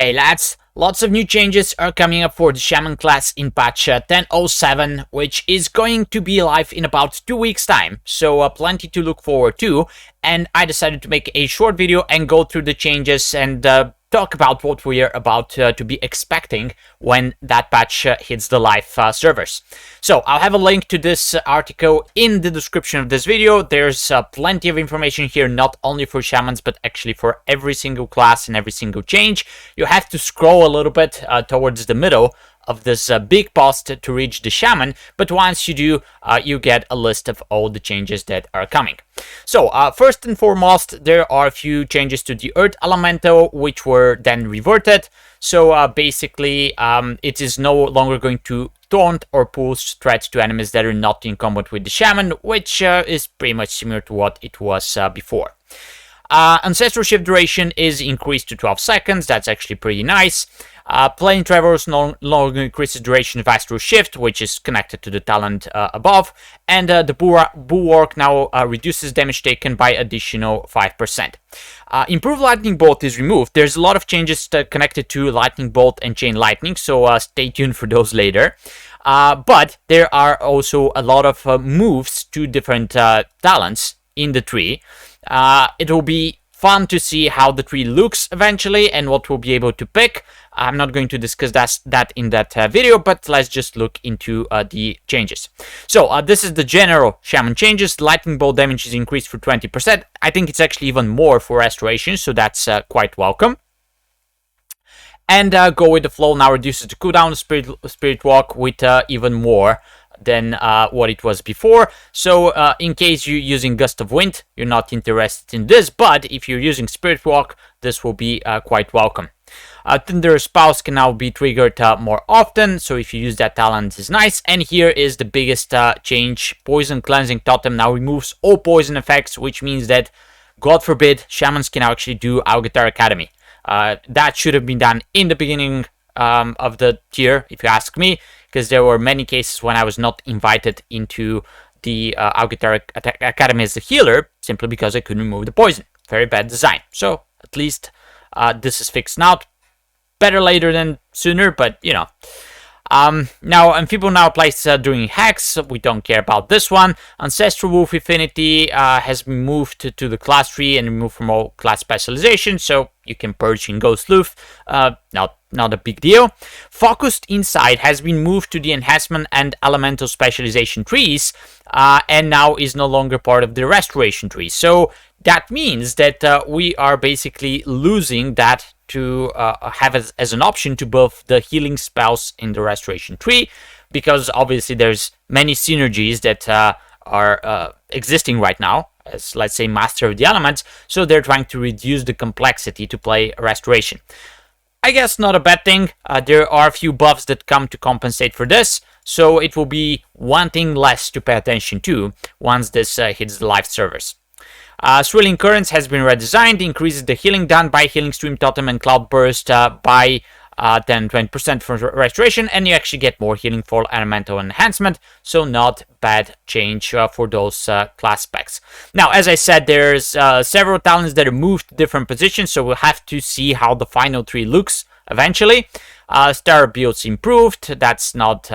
Hey lads, lots of new changes are coming up for the Shaman class in patch 10.07, which is going to be live in about 2 weeks time, so plenty to look forward to, and I decided to make a short video and go through the changes and talk about what we are about to be expecting when that patch hits the live servers. So I'll have a link to this article in the description of this video. There's plenty of information here, not only for shamans, but actually for every single class and every single change. You have to scroll a little bit towards the middle of this big post to reach the shaman, but once you do, you get a list of all the changes that are coming. So first and foremost, there are a few changes to the Earth Elemental, which were then reverted. So basically, it is no longer going to taunt or pose threats to enemies that are not in combat with the shaman, which is pretty much similar to what it was before. Ancestral shift duration is increased to 12 seconds. That's actually pretty nice. Plane Traverse no longer increases duration of astral shift, which is connected to the talent above. And the Bulwark now reduces damage taken by additional 5%. Improved Lightning Bolt is removed. There's a lot of changes connected to Lightning Bolt and Chain Lightning, so stay tuned for those later. But there are also a lot of moves to different talents in the tree. It will be fun to see how the tree looks eventually and what we'll be able to pick. I'm not going to discuss that in that video, but let's just look into the changes. So this is the general Shaman changes. Lightning Bolt damage is increased for 20%. I think it's actually even more for Restoration, so that's quite welcome. And Go With The Flow now reduces the cooldown of Spirit Walk with even more than what it was before. So in case you're using Gust of Wind, you're not interested in this, but if you're using Spirit Walk, this will be quite welcome. Thunder Spouse can now be triggered more often, so if you use that talent, is nice. And here is the biggest change. Poison Cleansing Totem now removes all poison effects, which means that, God forbid, shamans can now actually do Algatar Academy. That should have been done in the beginning of the tier, if you ask me, because there were many cases when I was not invited into the Algatar Academy as a healer, simply because I couldn't remove the poison. Very bad design. So at least this is fixed now. Better later than sooner, but you know. Now, Amphibian now applies during hacks. We don't care about this one. Ancestral Wolf Affinity has been moved to the class tree and removed from all class specialization, so you can purge in Ghost Loof. Not a big deal. Focused Insight has been moved to the Enhancement and Elemental Specialization trees, and now is no longer part of the Restoration tree. So that means that we are basically losing that to have as an option to buff the healing spells in the Restoration tree, because obviously there's many synergies that are existing right now, as let's say Master of the Elements, so they're trying to reduce the complexity to play Restoration. I guess not a bad thing. There are a few buffs that come to compensate for this, so it will be one thing less to pay attention to once this hits the live servers. Swirling Currents has been redesigned, increases the healing done by Healing Stream Totem and Cloud Burst by 10-20% for Restoration, and you actually get more Healing for Elemental Enhancement, so not bad change for those class specs. Now, as I said, there's several talents that are moved to different positions, so we'll have to see how the final tree looks eventually. Star builds improved, that's not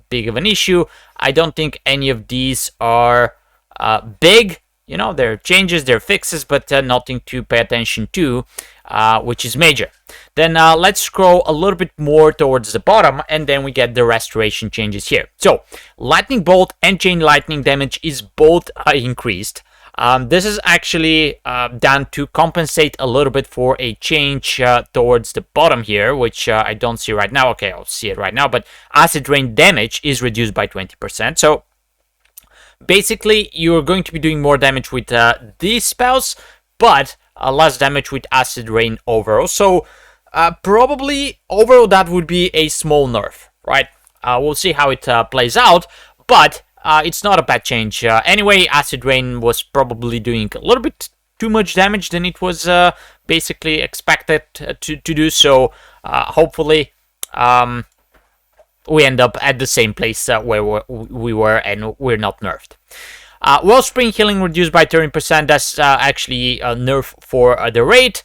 big of an issue. I don't think any of these are big. You know, they're changes, they're fixes, but nothing to pay attention to, which is major. Then let's scroll a little bit more towards the bottom, and then we get the Restoration changes here. So, Lightning Bolt and Chain Lightning damage is both increased. This is actually done to compensate a little bit for a change towards the bottom here, which I don't see right now. Okay, I'll see it right now, but Acid Rain damage is reduced by 20%. So, basically, you're going to be doing more damage with these spells, but less damage with Acid Rain overall. So, probably, overall, that would be a small nerf, right? We'll see how it plays out, but it's not a bad change. Anyway, Acid Rain was probably doing a little bit too much damage than it was basically expected to do, so hopefully we end up at the same place where we were, and we're not nerfed. Wellspring Healing reduced by 30%. That's actually a nerf for the raid.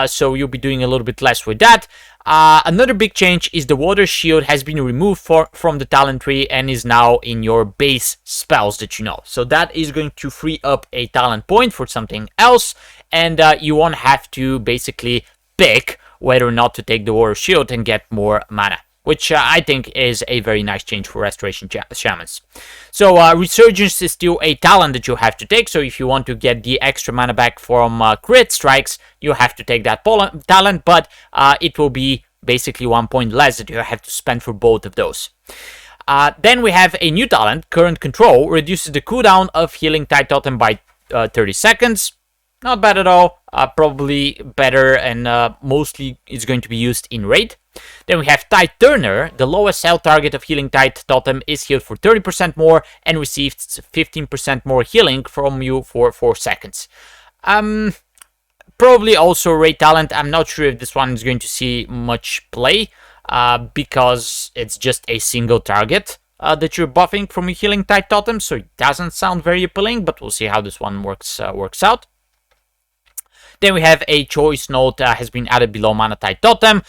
so you'll be doing a little bit less with that. Another big change is the water shield has been removed from the talent tree and is now in your base spells that you know. So that is going to free up a talent point for something else, and you won't have to basically pick whether or not to take the water shield and get more mana, which I think is a very nice change for Restoration Shamans. So Resurgence is still a talent that you have to take, so if you want to get the extra mana back from crit strikes, you have to take that talent, but it will be basically 1 point less that you have to spend for both of those. Then we have a new talent, Current Control, reduces the cooldown of Healing Tide Totem by 30 seconds. Not bad at all, probably better, and mostly it's going to be used in raid. Then we have Tide Turner. The lowest health target of Healing Tide Totem is healed for 30% more and receives 15% more healing from you for 4 seconds. Probably also raid talent. I'm not sure if this one is going to see much play, because it's just a single target that you're buffing from your Healing Tide Totem, so it doesn't sound very appealing, but we'll see how this one works out. Then we have a choice node has been added below Mana Tide Totem.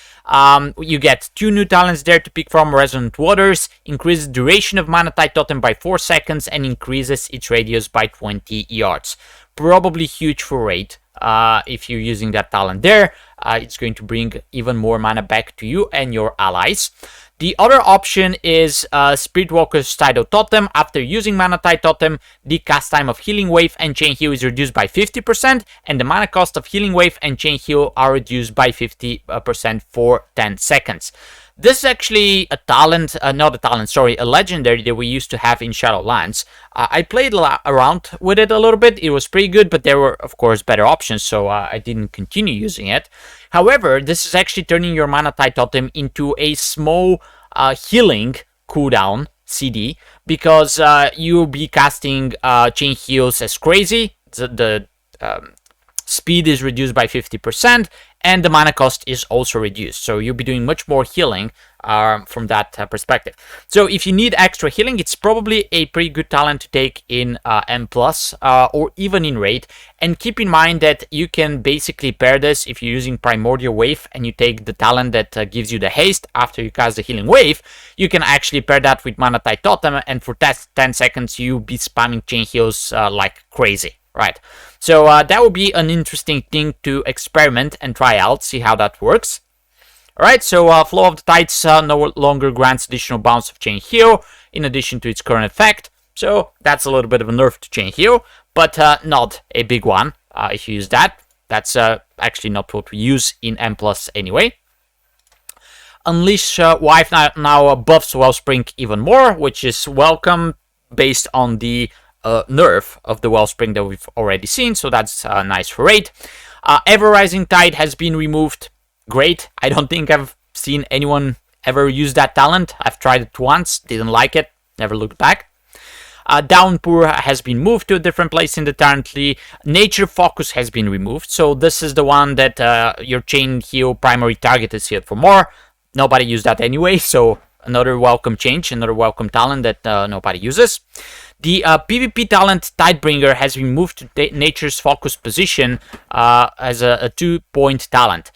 You get 2 new talents there to pick from. Resonant Waters increases duration of Mana Tide Totem by 4 seconds and increases its radius by 20 yards. Probably huge for raid. If you're using that talent there, it's going to bring even more mana back to you and your allies. The other option is Spiritwalker's Tidal Totem. After using Mana Tide Totem, the cast time of Healing Wave and Chain Heal is reduced by 50%, and the mana cost of Healing Wave and Chain Heal are reduced by 50% for 10 seconds. This is actually a talent, a legendary that we used to have in Shadowlands. I played around with it a little bit. It was pretty good, but there were, of course, better options, so I didn't continue using it. However, this is actually turning your Mana Tide Totem into a small healing cooldown CD, because you'll be casting Chain Heals as crazy. The speed is reduced by 50%, and the mana cost is also reduced. So you'll be doing much more healing from that perspective. So if you need extra healing, it's probably a pretty good talent to take in M+, or even in Raid. And keep in mind that you can basically pair this if you're using Primordial Wave and you take the talent that gives you the haste after you cast the Healing Wave. You can actually pair that with Mana Tide Totem, and for 10 seconds you'll be spamming Chain Heals like crazy. Right, so that would be an interesting thing to experiment and try out, see how that works. Alright, so Flow of the Tides no longer grants additional bounce of Chain Heal, in addition to its current effect. So that's a little bit of a nerf to Chain Heal, but not a big one if you use that. That's actually not what we use in M+ anyway. Unleash Wife now buffs Wellspring even more, which is welcome based on the nerf of the Wellspring that we've already seen, so that's nice for raid. Ever Rising Tide has been removed. Great. I don't think I've seen anyone ever use that talent. I've tried it once, didn't like it, never looked back. Downpour has been moved to a different place in the talent tree. Nature Focus has been removed, so this is the one that your Chain Heal primary target is healed for more. Nobody used that anyway, so another welcome change, another welcome talent that nobody uses. The PvP talent Tidebringer has been moved to Nature's Focus position as a 2-point talent.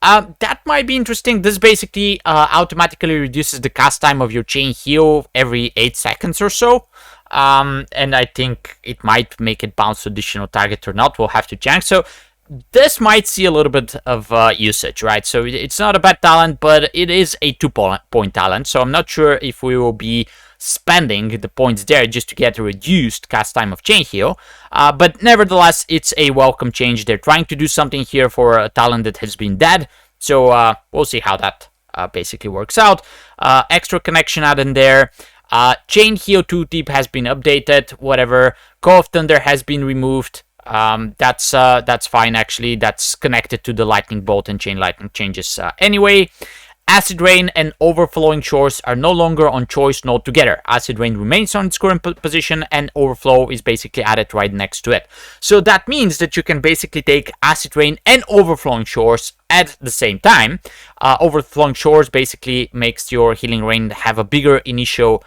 That might be interesting. This basically automatically reduces the cast time of your Chain Heal every 8 seconds or so. And I think it might make it bounce to additional target or not. We'll have to check. So this might see a little bit of usage, right? So it's not a bad talent, but it is a 2-point talent. So I'm not sure if we will be spending the points there just to get a reduced cast time of Chain Heal. But nevertheless, it's a welcome change. They're trying to do something here for a talent that has been dead. So we'll see how that basically works out. Extra connection out in there. Chain Heal 2 tip has been updated. Whatever. Call of Thunder has been removed. That's fine actually. That's connected to the Lightning Bolt and Chain Lightning changes anyway. Acid Rain and Overflowing Shores are no longer on choice node together. Acid Rain remains on its current position, and Overflow is basically added right next to it. So that means that you can basically take Acid Rain and Overflowing Shores at the same time. Overflowing Shores basically makes your Healing Rain have a bigger initial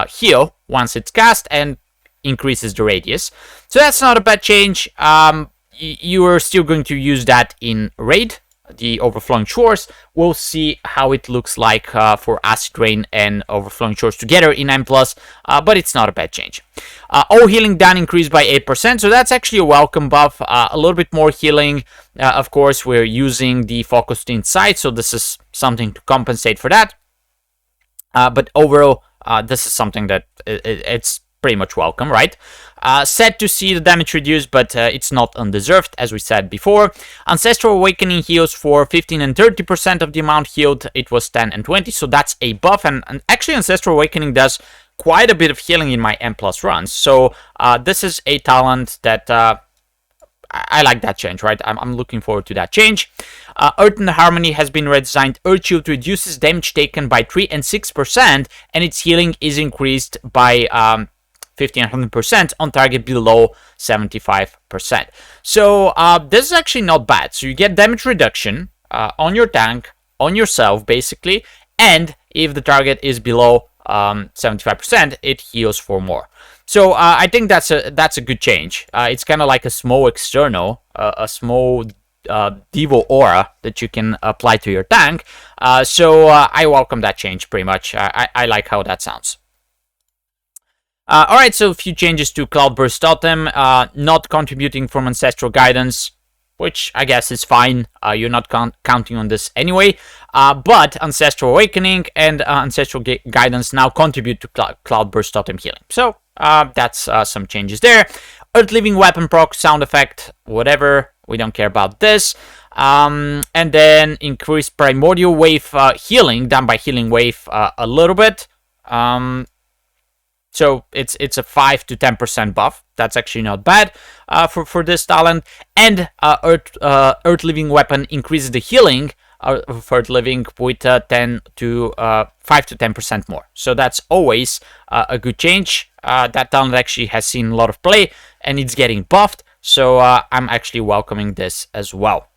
heal once it's cast and increases the radius. So that's not a bad change. you are still going to use that in Raid, the Overflowing Shores. We'll see how it looks like for Acid Rain and Overflowing Shores together in M+, but it's not a bad change. All healing done increased by 8%, so that's actually a welcome buff. A little bit more healing. Of course, we're using the Focused Insight, so this is something to compensate for that. But overall, this is something that it's pretty much welcome, right? Sad to see the damage reduced, but it's not undeserved, as we said before. Ancestral Awakening heals for 15 and 30% of the amount healed. It was 10 and 20, so that's a buff. And actually, Ancestral Awakening does quite a bit of healing in my M+ runs. So this is a talent that I like that change, right? I'm looking forward to that change. Earth and Harmony has been redesigned. Earth Shield reduces damage taken by 3 and 6%, and its healing is increased by 1500% on target below 75%. So this is actually not bad. So you get damage reduction on your tank, on yourself, basically, and if the target is below 75%, it heals for more. So I think that's a good change. It's kind of like a small external, a small Devo aura that you can apply to your tank. So I welcome that change pretty much. I like how that sounds. Alright, so a few changes to Cloudburst Totem. Not contributing from Ancestral Guidance, which I guess is fine. You're not counting on this anyway. But Ancestral Awakening and Ancestral Guidance now contribute to Cloudburst Totem healing. So that's some changes there. Earth Living Weapon proc, sound effect, whatever. We don't care about this. And then increased Primordial Wave healing, done by Healing Wave a little bit. So it's a 5 to 10% buff. That's actually not bad for this talent. And Earth Living Weapon increases the healing of Earth Living with 5 to 10% more. So that's always a good change. That talent actually has seen a lot of play, and it's getting buffed. So I'm actually welcoming this as well.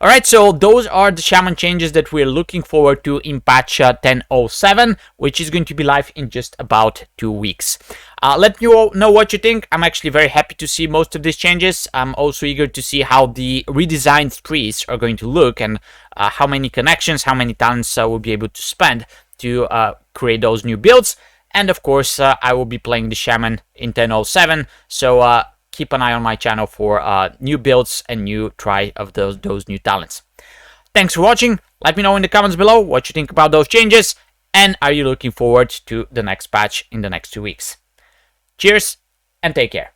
Alright, so those are the Shaman changes that we're looking forward to in patch 10.07, which is going to be live in just about 2 weeks. Let me all know what you think. I'm actually very happy to see most of these changes. I'm also eager to see how the redesigned trees are going to look, and how many connections, how many talents we'll be able to spend to create those new builds. And of course, I will be playing the Shaman in 10.07, so keep an eye on my channel for new builds and new try of those new talents. Thanks for watching. Let me know in the comments below what you think about those changes, and are you looking forward to the next patch in the next 2 weeks. Cheers and take care.